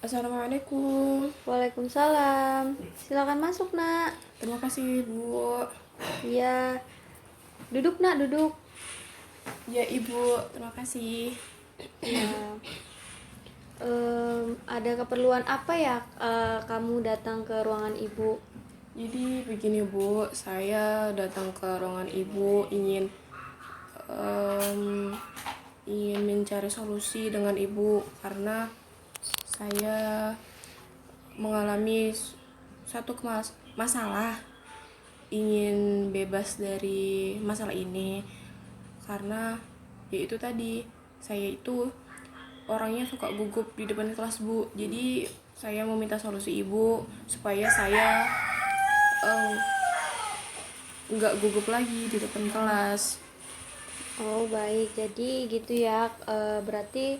Assalamualaikum. Waalaikumsalam. Silakan masuk, Nak. Terima kasih, Bu. Iya. Duduk, Nak, duduk. Ya, Ibu. Terima kasih. Iya. Ada keperluan apa ya kamu datang ke ruangan Ibu? Jadi begini, Bu. Saya datang ke ruangan Ibu em, ingin mencari solusi dengan Ibu karena saya mengalami satu masalah, ingin bebas dari masalah ini karena yaitu tadi saya itu orangnya suka gugup di depan kelas, Bu. Jadi saya mau minta solusi Ibu supaya saya nggak gugup lagi di depan kelas. Oh, baik. Jadi gitu ya. Berarti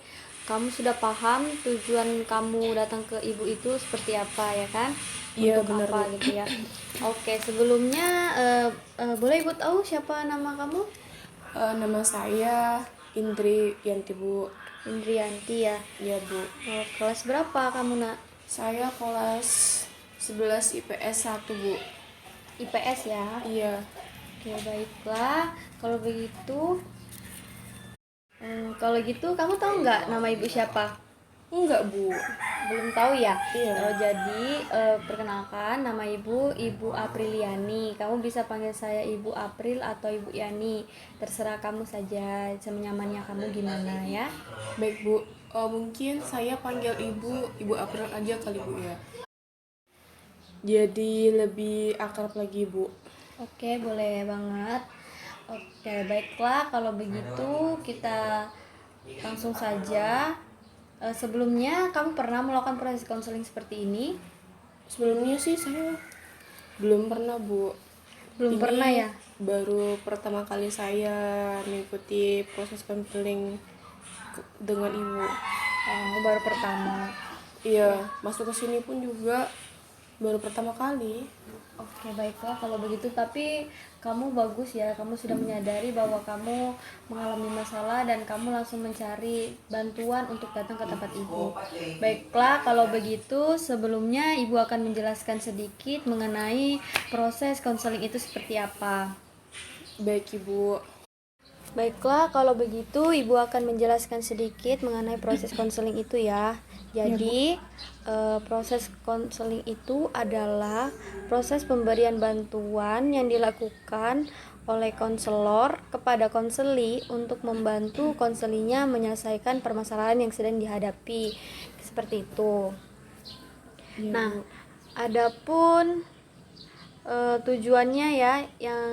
kamu sudah paham tujuan kamu datang ke Ibu itu seperti apa ya kan? Iya, Untuk benar, apa Bu. gitu ya. Oke, sebelumnya boleh Ibu tahu siapa nama kamu? Nama saya Indri Yanti, Bu. Indrianti ya. Iya, Bu. Oh, kelas berapa kamu, Nak? Saya kelas 11 IPS 1, Bu. IPS ya. Iya. Oke, baiklah. Kalau begitu, kalau gitu kamu tahu nggak nama ibu siapa? Enggak, Bu. Belum tahu ya? Iya. Jadi, perkenalkan nama Ibu Apriliani. Kamu bisa panggil saya Ibu April atau Ibu Yani. Terserah kamu saja, senyamannya kamu gimana ya. Baik, Bu. Mungkin saya panggil Ibu April aja kali, Bu, ya. Jadi lebih akrab lagi, Bu. Oke, boleh banget. Oke, baiklah. Kalau begitu kita langsung saja. Sebelumnya kamu pernah melakukan proses konseling seperti ini? Sebelumnya sih saya belum pernah, Bu. Belum Ini pernah ya? baru pertama kali saya mengikuti proses konseling dengan Ibu. Oh, baru pertama. Iya, masuk ke sini pun juga baru pertama kali. Oke, baiklah kalau begitu. Tapi kamu bagus ya, kamu sudah menyadari bahwa kamu mengalami masalah dan kamu langsung mencari bantuan untuk datang ke tempat ibu. Baiklah, kalau begitu sebelumnya ibu akan menjelaskan sedikit mengenai proses konseling itu seperti apa. Baik, Ibu. Baiklah, kalau begitu Ibu akan menjelaskan sedikit mengenai proses konseling itu ya. Jadi, proses konseling itu adalah proses pemberian bantuan yang dilakukan oleh konselor kepada konseli untuk membantu konselinya menyelesaikan permasalahan yang sedang dihadapi. Seperti itu. Iya, Nah, Bu. adapun tujuannya ya yang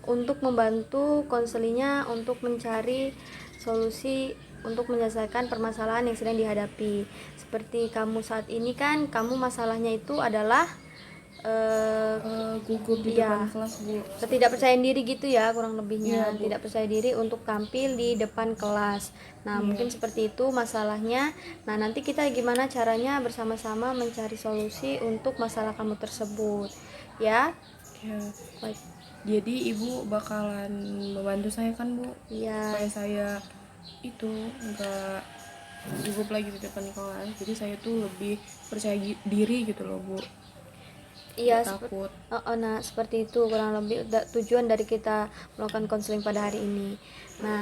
untuk membantu konselinya untuk mencari solusi untuk menyelesaikan permasalahan yang sedang dihadapi. Seperti kamu saat ini kan, kamu masalahnya itu adalah Gugup di ya, depan kelas, Bu. tidak percaya diri gitu ya kurang lebihnya. Iya, Bu. Tidak percaya diri untuk tampil di depan kelas. Nah, Iya. mungkin seperti itu masalahnya. Nah, nanti kita gimana caranya bersama-sama mencari solusi untuk masalah kamu tersebut ya. Ya. Baik. Jadi Ibu bakalan membantu saya kan, Bu? Iya. Supaya saya itu nggak gugup lagi di depan kelas. Jadi saya tuh lebih percaya diri gitu loh, Bu. Iya, Nggak takut. nah seperti itu kurang lebih tujuan dari kita melakukan konseling pada hari ini. Nah,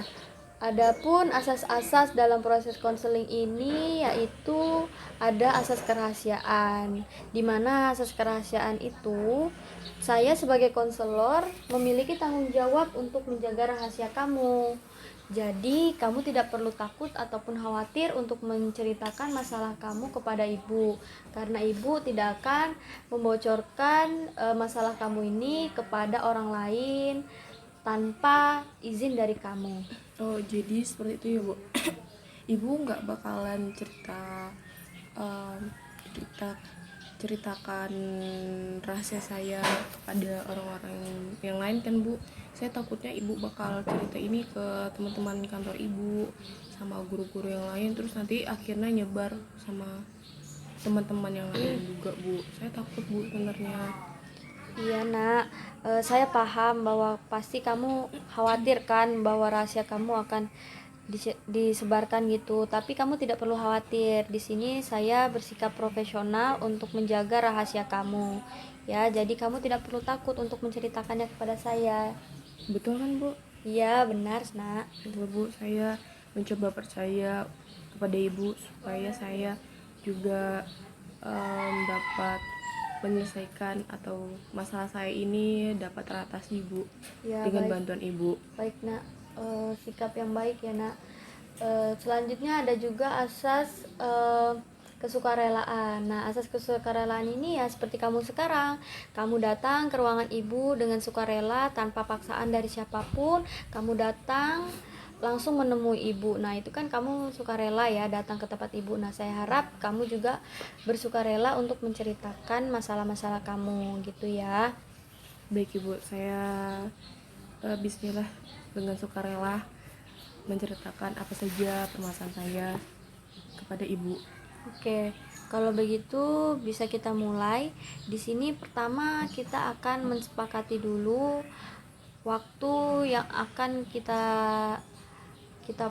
adapun asas-asas dalam proses konseling ini yaitu ada asas kerahasiaan. Di mana asas kerahasiaan itu saya sebagai konselor memiliki tanggung jawab untuk menjaga rahasia kamu. Jadi, kamu tidak perlu takut ataupun khawatir untuk menceritakan masalah kamu kepada ibu, karena ibu tidak akan membocorkan masalah kamu ini kepada orang lain tanpa izin dari kamu. Oh, jadi seperti itu ya, Bu. Ibu nggak bakalan em, cerita ceritakan rahasia saya kepada orang-orang yang lain kan, Bu? Saya takutnya Ibu bakal cerita ini ke teman-teman kantor Ibu sama guru-guru yang lain, terus nanti akhirnya nyebar sama teman-teman yang lain juga, Bu. Saya takut, Bu, sebenarnya. Iya, Nak. Saya paham bahwa pasti kamu khawatir kan bahwa rahasia kamu akan disebarkan gitu. Tapi kamu tidak perlu khawatir. Di sini saya bersikap profesional untuk menjaga rahasia kamu. Ya, jadi kamu tidak perlu takut untuk menceritakannya kepada saya. Betul kan Bu? Iya, benar, Nak. Betul Bu, saya mencoba percaya kepada Ibu supaya saya juga dapat menyelesaikan atau masalah saya ini dapat teratasi Bu, Ya, dengan baik. bantuan Ibu. Baik, Nak. Sikap yang baik ya, Nak. Selanjutnya ada juga asas kesukarelaan. Nah, asas kesukarelaan ini ya seperti kamu sekarang. Kamu datang ke ruangan ibu dengan sukarela tanpa paksaan dari siapapun. Kamu datang langsung menemui ibu. Nah, itu kan kamu sukarela ya datang ke tempat ibu. Nah, saya harap kamu juga bersukarela untuk menceritakan masalah-masalah kamu gitu ya. Baik Ibu, saya bismillah dengan sukarela menceritakan apa saja permasalahan saya kepada Ibu. Oke, kalau begitu bisa kita mulai. Di sini pertama kita akan mensepakati dulu waktu yang akan kita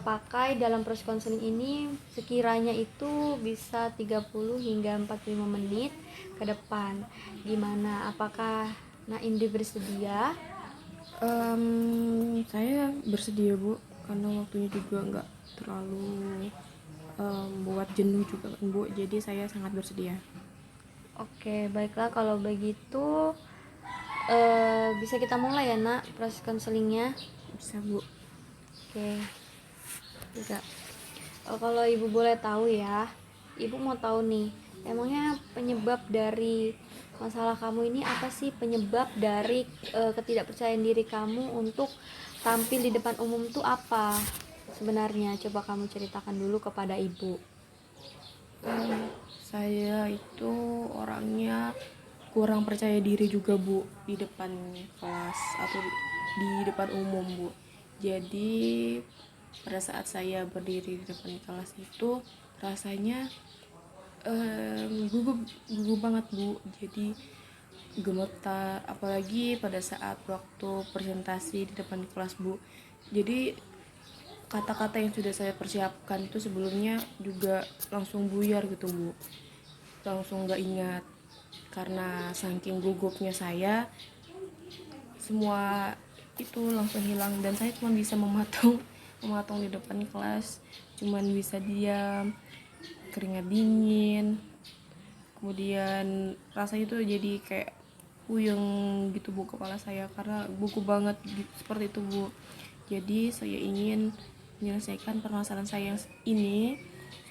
pakai dalam proses konseling ini, sekiranya itu bisa 30 hingga 45 menit ke depan. Gimana? Apakah Naindi bersedia? Saya bersedia Bu, karena waktunya juga nggak terlalu buat jenuh juga kan Bu, jadi saya sangat bersedia. Oke, baiklah kalau begitu bisa kita mulai ya Nak proses konselingnya. Bisa Bu. Oke, juga. Kalau ibu boleh tahu ya, ibu mau tahu nih, emangnya penyebab dari masalah kamu ini apa sih? Penyebab dari ketidakpercayaan diri kamu untuk tampil di depan umum tuh apa sebenarnya? Coba kamu ceritakan dulu kepada ibu. Saya itu orangnya kurang percaya diri juga Bu, di depan kelas atau di depan umum Bu. Jadi pada saat saya berdiri di depan kelas itu rasanya gugup banget Bu, jadi gemetar, apalagi pada saat waktu presentasi di depan kelas Bu. Jadi kata-kata yang sudah saya persiapkan itu sebelumnya juga langsung buyar gitu Bu, langsung gak ingat karena saking gugupnya saya, semua itu langsung hilang dan saya cuma bisa mematung di depan kelas, cuman bisa diam, keringat dingin, kemudian rasanya itu jadi kayak puyeng gitu Bu kepala saya karena buku banget seperti itu Bu. Jadi saya ingin menyelesaikan permasalahan saya ini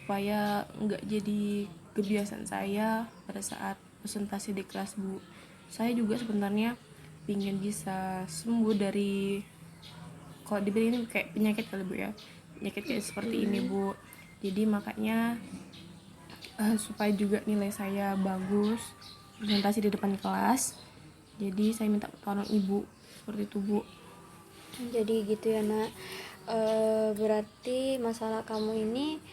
supaya nggak jadi kebiasaan saya pada saat presentasi di kelas Bu. Saya juga sebenarnya ingin bisa sembuh dari, kalau dibilang ini kayak penyakit kali Bu ya, penyakit kayak seperti ini Bu. Jadi makanya supaya juga nilai saya bagus presentasi di depan kelas, jadi saya minta tolong ibu seperti itu Bu. Jadi gitu ya Nak. Berarti masalah kamu ini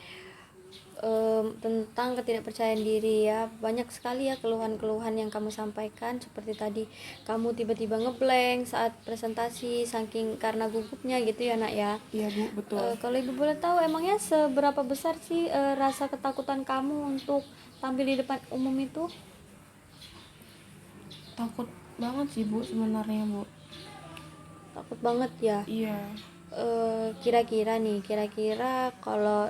tentang ketidakpercayaan diri ya. Banyak sekali ya keluhan-keluhan yang kamu sampaikan, seperti tadi kamu tiba-tiba ngeblank saat presentasi saking karena gugupnya gitu ya Nak ya. Iya Bu, betul. Kalau ibu boleh tahu emangnya seberapa besar sih rasa ketakutan kamu untuk tampil di depan umum itu? Takut banget sih Bu sebenarnya Bu. Takut banget ya. Iya. Kira-kira kalau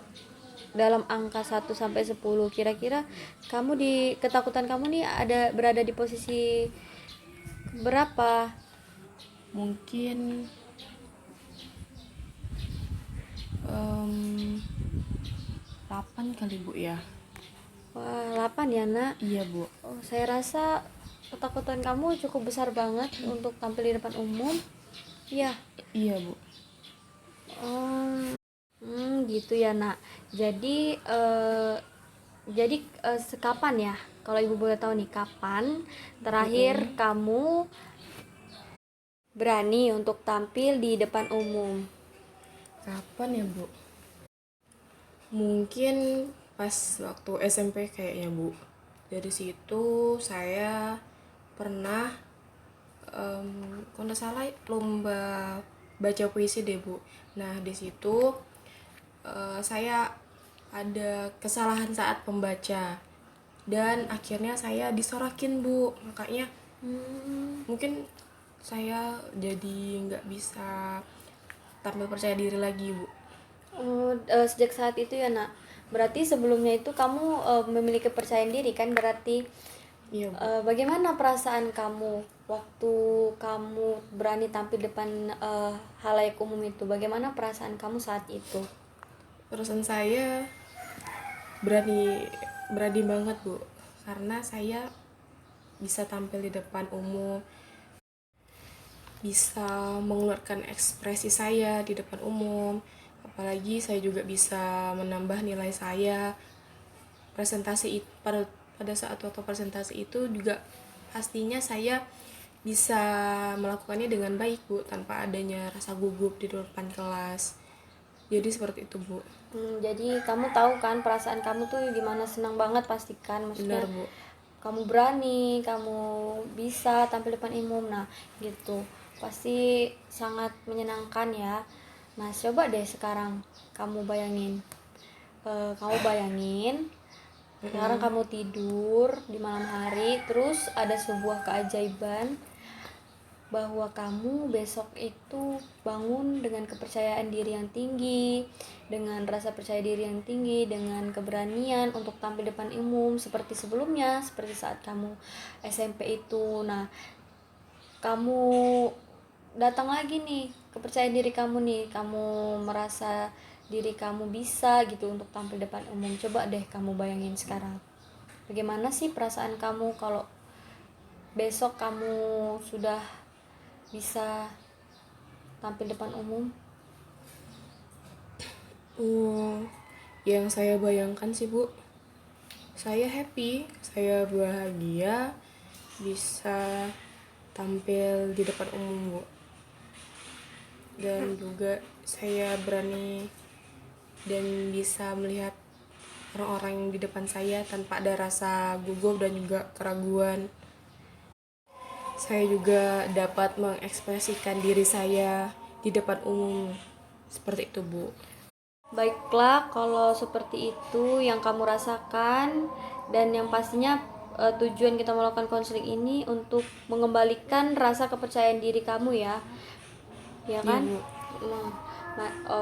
dalam angka 1 sampai 10, kira-kira kamu di ketakutan kamu nih berada di posisi berapa? Mungkin 8 kali Bu ya. Wah, 8 ya Nak. Iya Bu. Saya rasa ketakutan kamu cukup besar banget untuk tampil di depan umum. Iya. Iya Bu. Gitu ya Nak. Jadi sekapan ya? Kalau ibu boleh tahu nih, kapan terakhir kamu berani untuk tampil di depan umum? Kapan ya Bu? Mungkin pas waktu SMP kayaknya Bu. Dari situ saya pernah kalau nggak salah lomba baca puisi deh Bu. Nah di situ saya ada kesalahan saat membaca dan akhirnya saya disorokin Bu, makanya mungkin saya jadi nggak bisa tampil percaya diri lagi Bu. Sejak saat itu ya nak, berarti sebelumnya itu kamu memiliki kepercayaan diri kan, berarti Iya Bu. bagaimana perasaan kamu waktu kamu berani tampil depan halayak umum itu? Bagaimana perasaan kamu saat itu? Perasaan saya berani banget Bu, karena saya bisa tampil di depan umum, bisa mengeluarkan ekspresi saya di depan umum, apalagi saya juga bisa menambah nilai saya pada saat waktu presentasi itu juga pastinya saya bisa melakukannya dengan baik Bu, tanpa adanya rasa gugup di depan kelas. Jadi seperti itu Bu. Jadi kamu tahu kan perasaan kamu tuh gimana, senang banget pastikan, maksudnya Benar Bu. kamu berani, kamu bisa tampil depan umum, nah gitu pasti sangat menyenangkan ya. Nah coba deh sekarang kamu bayangin, sekarang kamu tidur di malam hari, terus ada sebuah keajaiban bahwa kamu besok itu bangun dengan kepercayaan diri yang tinggi, dengan rasa percaya diri yang tinggi, dengan keberanian untuk tampil depan umum seperti sebelumnya, seperti saat kamu SMP itu. Nah, kamu datang lagi nih, kepercayaan diri kamu nih, kamu merasa diri kamu bisa gitu untuk tampil depan umum. Coba deh kamu bayangin sekarang, bagaimana sih perasaan kamu kalau besok kamu sudah bisa tampil depan umum? Yang saya bayangkan sih Bu, saya happy, saya bahagia bisa tampil di depan umum Bu, dan juga saya berani dan bisa melihat orang-orang yang di depan saya tanpa ada rasa gugup dan juga keraguan. Saya juga dapat mengekspresikan diri saya di depan umum seperti itu Bu. Baiklah, kalau seperti itu yang kamu rasakan, dan yang pastinya tujuan kita melakukan konseling ini untuk mengembalikan rasa kepercayaan diri kamu ya, ya kan? Iya, Bu.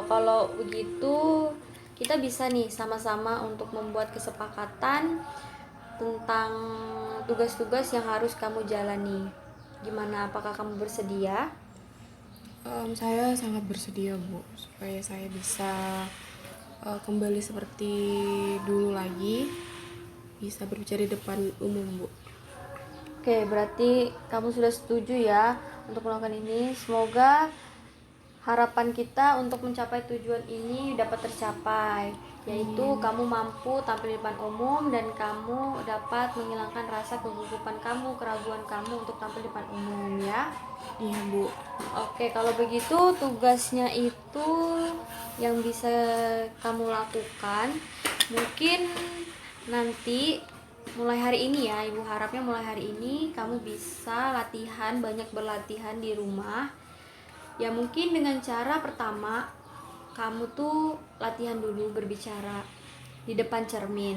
Kalau begitu kita bisa nih sama-sama untuk membuat kesepakatan tentang tugas-tugas yang harus kamu jalani. Gimana, apakah kamu bersedia? Saya sangat bersedia Bu, supaya saya bisa kembali seperti dulu lagi, bisa berbicara di depan umum Bu. Oke, berarti kamu sudah setuju ya untuk melakukan ini. Semoga harapan kita untuk mencapai tujuan ini dapat tercapai, yaitu kamu mampu tampil di depan umum dan kamu dapat menghilangkan rasa kegugupan kamu, keraguan kamu untuk tampil di depan umum ya. Iya Bu. Oke, kalau begitu tugasnya itu yang bisa kamu lakukan mungkin nanti mulai hari ini ya. Ibu harapnya mulai hari ini kamu bisa latihan, banyak berlatihan di rumah. Ya mungkin dengan cara pertama kamu tuh latihan dulu berbicara di depan cermin.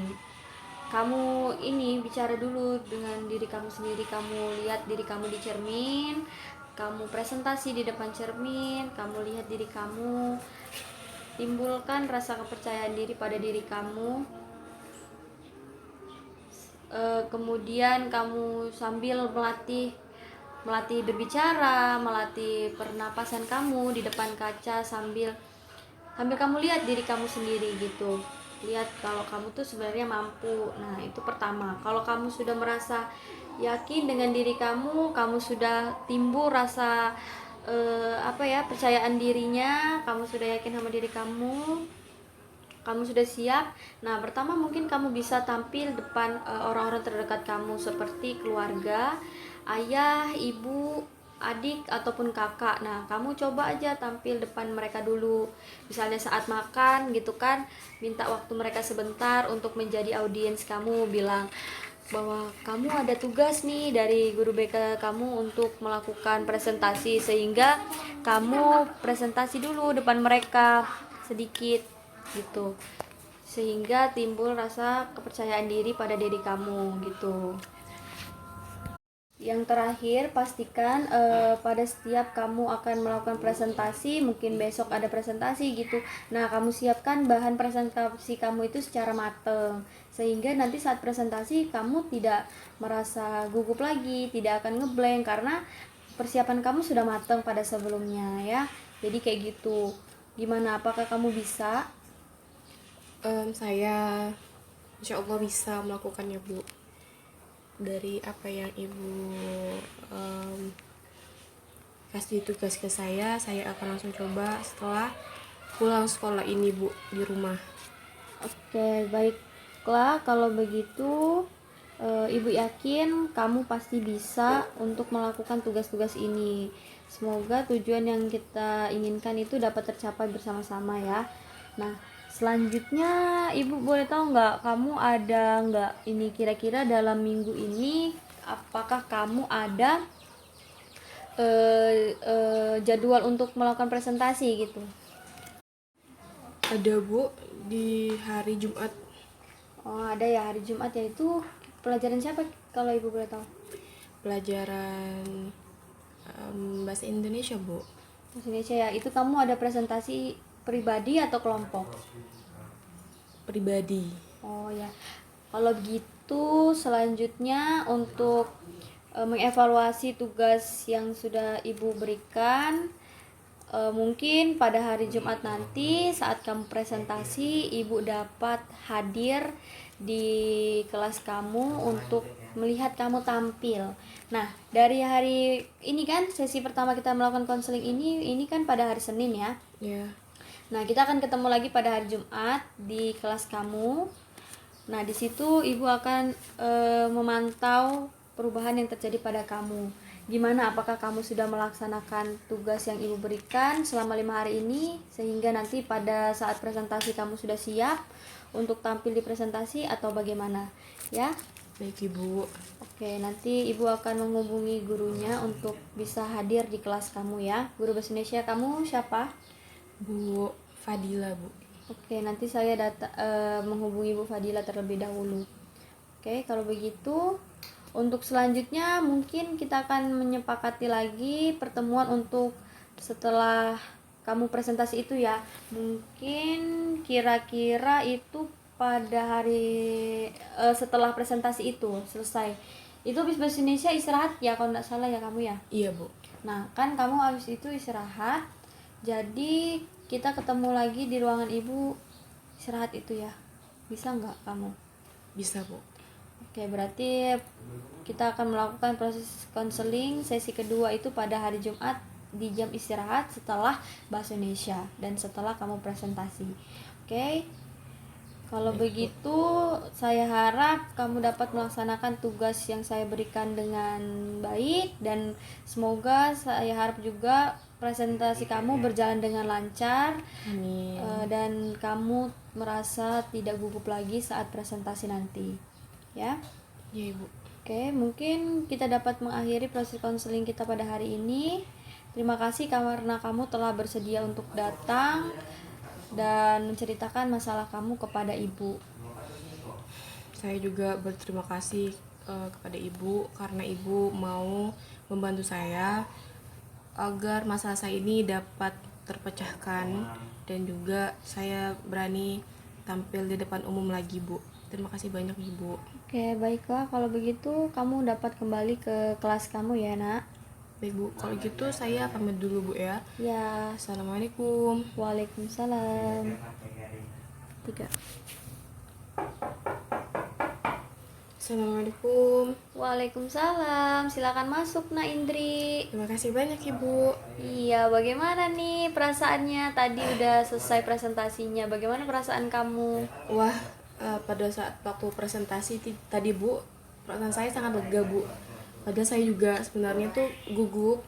Kamu ini bicara dulu dengan diri kamu sendiri, kamu lihat diri kamu di cermin, kamu presentasi di depan cermin, kamu lihat diri kamu, timbulkan rasa kepercayaan diri pada diri kamu. Kemudian kamu sambil melatih berbicara, melatih pernapasan kamu di depan kaca sambil kamu lihat diri kamu sendiri gitu. Lihat kalau kamu tuh sebenarnya mampu. Nah, itu pertama. Kalau kamu sudah merasa yakin dengan diri kamu, kamu sudah timbul rasa percayaan dirinya, kamu sudah yakin sama diri kamu sudah siap. Nah, pertama mungkin kamu bisa tampil depan orang-orang terdekat kamu seperti keluarga, ayah, ibu, adik ataupun kakak. Nah, kamu coba aja tampil depan mereka dulu. Misalnya saat makan gitu kan, minta waktu mereka sebentar untuk menjadi audiens kamu, bilang bahwa kamu ada tugas nih dari guru BK kamu untuk melakukan presentasi, sehingga kamu presentasi dulu depan mereka sedikit. gitu, sehingga timbul rasa kepercayaan diri pada diri kamu gitu. Yang terakhir, pastikan pada setiap kamu akan melakukan presentasi, mungkin besok ada presentasi gitu. Nah, kamu siapkan bahan presentasi kamu itu secara matang, sehingga nanti saat presentasi kamu tidak merasa gugup lagi, tidak akan ngeblank karena persiapan kamu sudah matang pada sebelumnya ya. Jadi kayak gitu. Gimana? Apakah kamu bisa? Saya insya Allah bisa melakukannya, Bu. Dari apa yang Ibu kasih tugas ke saya akan langsung coba setelah pulang sekolah ini, Bu, di rumah. Oke, baiklah kalau begitu. Ibu yakin kamu pasti bisa untuk melakukan tugas-tugas ini. Semoga tujuan yang kita inginkan itu dapat tercapai bersama-sama ya. Nah, selanjutnya Ibu boleh tahu nggak, kamu ada nggak ini kira-kira dalam minggu ini, apakah kamu ada jadwal untuk melakukan presentasi gitu? Ada, Bu, di hari Jumat. Oh, ada ya hari Jumat, yaitu pelajaran siapa kalau Ibu boleh tahu? Pelajaran bahasa Indonesia, Bu. Bahasa Indonesia ya. Itu kamu ada presentasi pribadi atau kelompok? Pribadi. Oh ya. Kalau begitu selanjutnya untuk mengevaluasi tugas yang sudah Ibu berikan, mungkin pada hari Jumat nanti saat kamu presentasi, Ibu dapat hadir di kelas kamu untuk melihat kamu tampil. Nah, dari hari ini kan sesi pertama kita melakukan konseling ini kan pada hari Senin ya. Ya. Nah, kita akan ketemu lagi pada hari Jumat di kelas kamu. Nah, di situ Ibu akan memantau perubahan yang terjadi pada kamu. Gimana, apakah kamu sudah melaksanakan tugas yang Ibu berikan selama 5 hari ini, sehingga nanti pada saat presentasi kamu sudah siap untuk tampil di presentasi atau bagaimana? Ya. Baik, Ibu. Oke, nanti Ibu akan menghubungi gurunya untuk bisa hadir di kelas kamu ya. Guru Bahasa Indonesia kamu siapa? Bu Fadila, Bu. Oke, nanti saya menghubungi Bu Fadila terlebih dahulu. Oke, kalau begitu untuk selanjutnya mungkin kita akan menyepakati lagi pertemuan untuk setelah kamu presentasi itu ya. Mungkin kira-kira itu pada hari setelah presentasi itu selesai. Itu habis bahasa Indonesia istirahat ya kalau nggak salah ya kamu ya. Iya, Bu. Nah, kan kamu habis itu istirahat. Jadi kita ketemu lagi di ruangan Ibu istirahat itu ya. Bisa nggak kamu? Bisa, Bu. Oke, berarti kita akan melakukan proses konseling sesi kedua itu pada hari Jumat di jam istirahat setelah bahasa Indonesia dan setelah kamu presentasi. Oke. Kalau begitu, saya harap kamu dapat melaksanakan tugas yang saya berikan dengan baik, dan semoga saya harap juga presentasi kamu berjalan dengan lancar. Amin. Dan kamu merasa tidak gugup lagi saat presentasi nanti. Ya. Iya, Ibu. Oke, mungkin kita dapat mengakhiri proses konseling kita pada hari ini. Terima kasih karena kamu telah bersedia untuk datang dan menceritakan masalah kamu kepada Ibu. Saya juga berterima kasih kepada Ibu karena Ibu mau membantu saya agar masalah saya ini dapat terpecahkan dan juga saya berani tampil di depan umum lagi, Bu. Terima kasih banyak, Ibu. Oke, baiklah kalau begitu kamu dapat kembali ke kelas kamu ya, Nak. Baik, Bu. Kalau gitu saya pamit dulu, Bu ya. Ya. Assalamualaikum. Waalaikumsalam. 3. Assalamualaikum. Waalaikumsalam. Silakan masuk, Nak Indri. Terima kasih banyak, Ibu. Iya, bagaimana nih perasaannya? Tadi udah selesai presentasinya. Bagaimana perasaan kamu? Wah, pada saat waktu presentasi tadi, Bu, perasaan saya sangat lega, Bu. Padahal saya juga sebenarnya tuh gugup,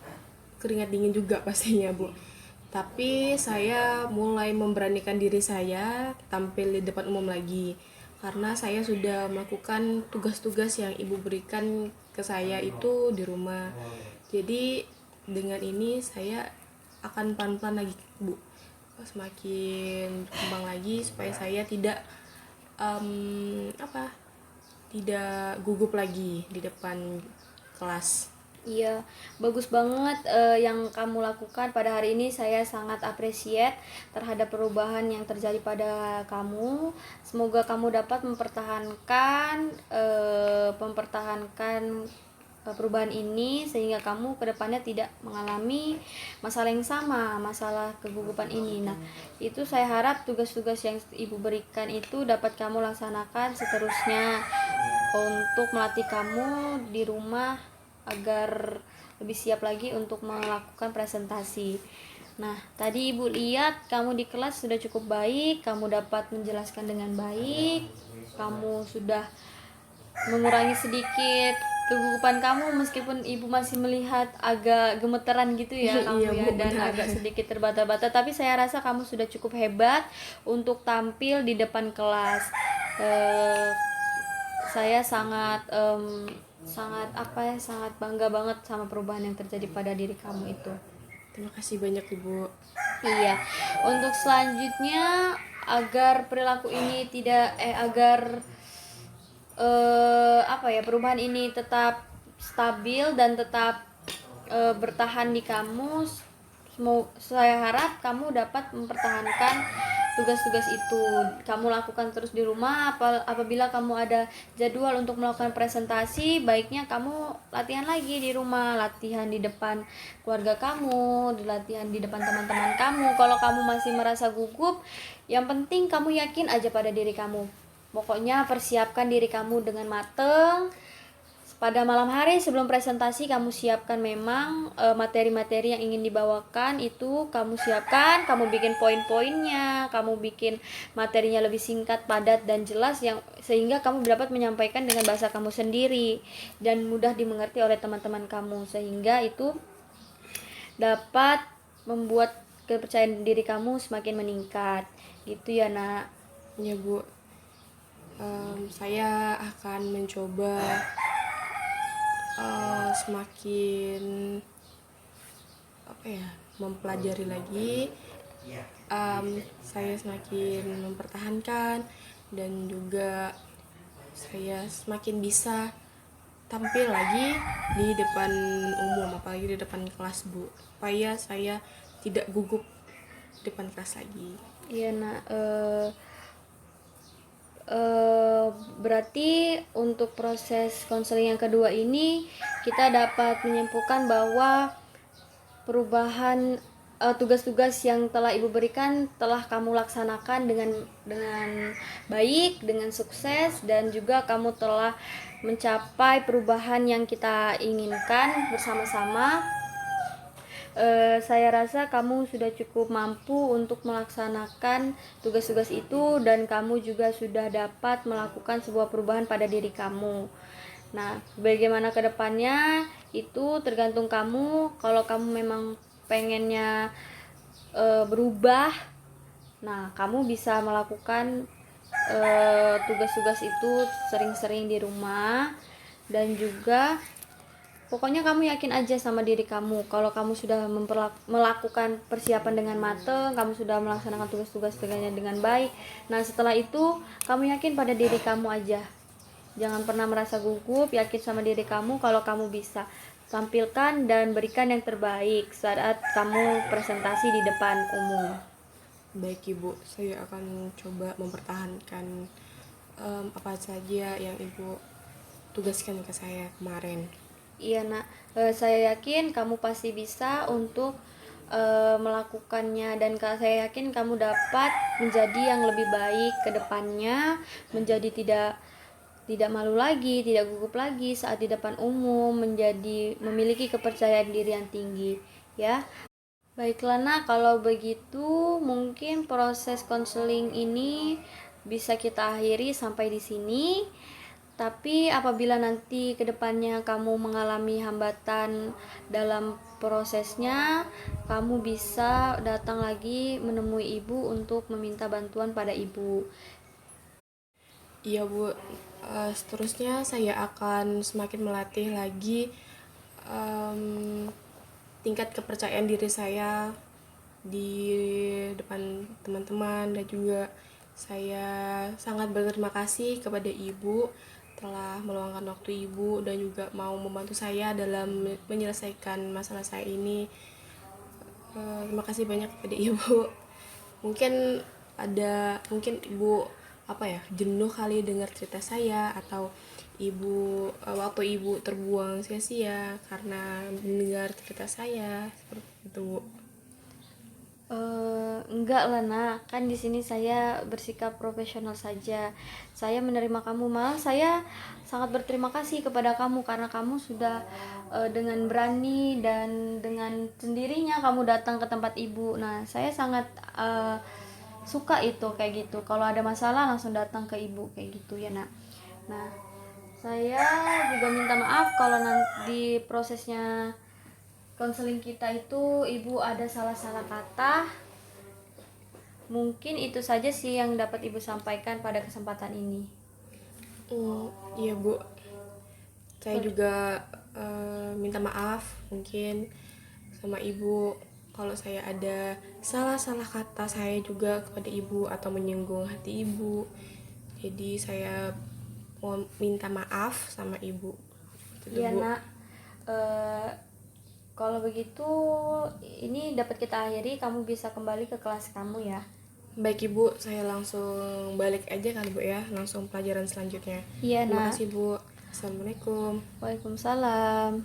keringat dingin juga pastinya, Bu. Tapi saya mulai memberanikan diri saya tampil di depan umum lagi. Karena saya sudah melakukan tugas-tugas yang Ibu berikan ke saya itu di rumah. Jadi dengan ini saya akan pelan-pelan lagi, Bu. semakin berkembang lagi supaya saya tidak tidak gugup lagi di depan kelas. Iya, bagus banget yang kamu lakukan pada hari ini. Saya sangat appreciate terhadap perubahan yang terjadi pada kamu. Semoga kamu dapat mempertahankan perubahan ini sehingga kamu kedepannya tidak mengalami masalah yang sama, masalah kegugupan ini. Nah, itu saya harap tugas-tugas yang ibu berikan itu dapat kamu laksanakan seterusnya untuk melatih kamu di rumah agar lebih siap lagi untuk melakukan presentasi. Nah, tadi ibu lihat kamu di kelas sudah cukup baik, kamu dapat menjelaskan dengan baik, kamu sudah mengurangi sedikit kegugupan kamu meskipun ibu masih melihat agak gemeteran gitu ya kamu Iya, ya, Bu, dan benar. agak sedikit terbata-bata, tapi saya rasa kamu sudah cukup hebat untuk tampil di depan kelas. Saya sangat bangga banget sama perubahan yang terjadi pada diri kamu itu. Terima kasih banyak, Ibu. Iya, untuk selanjutnya agar perilaku ini tidak agar perubahan ini tetap stabil dan tetap bertahan di kamu. Saya harap kamu dapat mempertahankan tugas-tugas itu. Kamu lakukan terus di rumah. Apabila kamu ada jadwal untuk melakukan presentasi, baiknya kamu latihan lagi di rumah, latihan di depan keluarga kamu, latihan di depan teman-teman kamu. Kalau kamu masih merasa gugup, yang penting kamu yakin aja pada diri kamu. Pokoknya persiapkan diri kamu dengan matang. Pada malam hari sebelum presentasi kamu siapkan memang materi-materi yang ingin dibawakan itu kamu siapkan, kamu bikin poin-poinnya, kamu bikin materinya lebih singkat, padat dan jelas sehingga kamu dapat menyampaikan dengan bahasa kamu sendiri dan mudah dimengerti oleh teman-teman kamu, sehingga itu dapat membuat kepercayaan diri kamu semakin meningkat. Gitu ya, Nak. Ya, Bu. Saya akan mencoba semakin mempelajari lagi. Saya semakin mempertahankan dan juga saya semakin bisa tampil lagi di depan umum, apalagi di depan kelas, Bu, supaya saya tidak gugup di depan kelas lagi. Iya, Nak. Berarti untuk proses konseling yang kedua ini kita dapat menyimpulkan bahwa perubahan tugas-tugas yang telah ibu berikan telah kamu laksanakan dengan baik, dengan sukses, dan juga kamu telah mencapai perubahan yang kita inginkan bersama-sama. Saya rasa kamu sudah cukup mampu untuk melaksanakan tugas-tugas itu dan kamu juga sudah dapat melakukan sebuah perubahan pada diri kamu. Nah, bagaimana kedepannya itu tergantung kamu. Kalau kamu memang pengennya berubah, nah kamu bisa melakukan tugas-tugas itu sering-sering di rumah, dan juga pokoknya kamu yakin aja sama diri kamu. Kalau kamu sudah melakukan persiapan dengan matang, kamu sudah melaksanakan tugas-tugas dengan baik, nah setelah itu kamu yakin pada diri kamu aja. Jangan pernah merasa gugup, yakin sama diri kamu kalau kamu bisa tampilkan dan berikan yang terbaik saat kamu presentasi di depan umum. Baik, Ibu, saya akan coba mempertahankan apa saja yang Ibu tugaskan ke saya kemarin. Iya, Nak. Saya yakin kamu pasti bisa untuk melakukannya, dan saya yakin kamu dapat menjadi yang lebih baik ke depannya, menjadi tidak malu lagi, tidak gugup lagi saat di depan umum, menjadi memiliki kepercayaan diri yang tinggi, ya. Baiklah, Nak, kalau begitu mungkin proses konseling ini bisa kita akhiri sampai di sini. Tapi apabila nanti kedepannya kamu mengalami hambatan dalam prosesnya, kamu bisa datang lagi menemui ibu untuk meminta bantuan pada ibu. Iya, Bu. Seterusnya saya akan semakin melatih lagi tingkat kepercayaan diri saya di depan teman-teman, dan juga saya sangat berterima kasih kepada ibu telah meluangkan waktu ibu dan juga mau membantu saya dalam menyelesaikan masalah saya ini. Terima kasih banyak kepada ibu. Mungkin ibu jenuh kali dengar cerita saya, atau waktu ibu terbuang sia-sia karena mendengar cerita saya seperti itu, Bu. Enggak lah nak, kan di sini saya bersikap profesional saja. Saya menerima kamu, malah saya sangat berterima kasih kepada kamu karena kamu sudah dengan berani dan dengan sendirinya kamu datang ke tempat ibu. Nah, saya sangat suka itu kayak gitu. Kalau ada masalah langsung datang ke ibu kayak gitu ya nak. Nah, saya juga minta maaf kalau nanti di prosesnya konseling kita itu ibu ada salah-salah kata. Mungkin itu saja sih yang dapat ibu sampaikan pada kesempatan ini. Iya, Bu. Saya juga minta maaf mungkin sama ibu kalau saya ada salah-salah kata saya juga kepada ibu atau menyinggung hati ibu. Jadi saya mau minta maaf sama ibu. Iya nak, kalau begitu ini dapat kita akhiri, kamu bisa kembali ke kelas kamu ya. Baik ibu, saya langsung balik aja kali Bu ya, langsung pelajaran selanjutnya. Iya Terima nak. kasih Bu. Assalamualaikum. Waalaikumsalam.